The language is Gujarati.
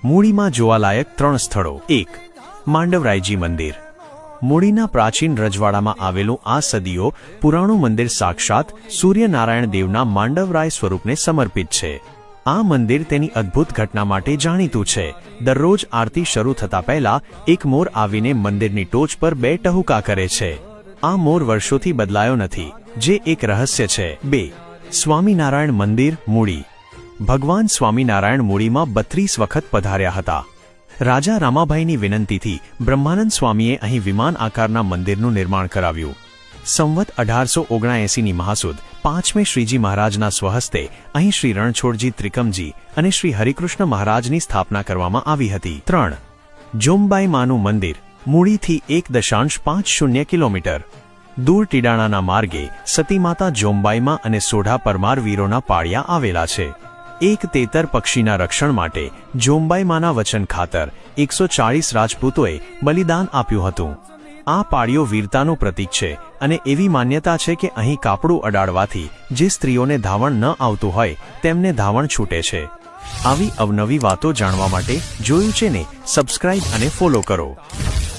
મૂડીમાં જોવાલાયક 3 સ્થળો। 1. માંડવરાયજી મંદિર। મૂડીના પ્રાચીન રજવાડામાં આવેલું આ સદીઓ પુરાણું મંદિર સાક્ષાત સૂર્યનારાયણ દેવના માંડવરાય સ્વરૂપને સમર્પિત છે। આ મંદિર તેની અદ્ભુત ઘટના માટે જાણીતું છે। દરરોજ આરતી શરૂ થતા પહેલા એક મોર આવીને મંદિરની ટોચ પર 2 ટહુકા કરે છે। આ મોર વર્ષોથી બદલાયો નથી, જે એક રહસ્ય છે। 2. સ્વામિનારાયણ મંદિર મૂડી। ભગવાન સ્વામિનારાયણ મૂડીમાં 32 વખત પધાર્યા હતા। રાજા રામાભાઈની વિનંતીથી બ્રહ્માનંદ સ્વામીએ અહીં વિમાન આકારના મંદિરનું નિર્માણ કરાવ્યું। સંવત 1879ની મહાસુદ 5મે શ્રીજી મહારાજના સ્વહસ્તે અહીં શ્રી રણછોડજી ત્રિકમજી અને શ્રી હરિકૃષ્ણ મહારાજની સ્થાપના કરવામાં આવી હતી। 3. જોમબાઈ માનું મંદિર મૂડીથી 1.50 કિલોમીટર દૂર ટીડાણાના માર્ગે સતીમાતા જોમબાઈમાં અને સોઢા પરમાર વીરોના પાળિયા આવેલા છે। એક તેતર પક્ષીના રક્ષણ માટે જોમબાઈમાના વચન ખાતર 140 રાજપૂતોએ બલિદાન આપ્યું હતું। આ પાળીઓ વીરતાનું પ્રતીક છે અને એવી માન્યતા છે કે અહીં કાપડું અડાડવાથી જે સ્ત્રીઓને ધાવણ ન આવતું હોય તેમને ધાવણ છૂટે છે। આવી અવનવી વાતો જાણવા માટે જોયું છે ને સબસ્ક્રાઇબ અને ફોલો કરો।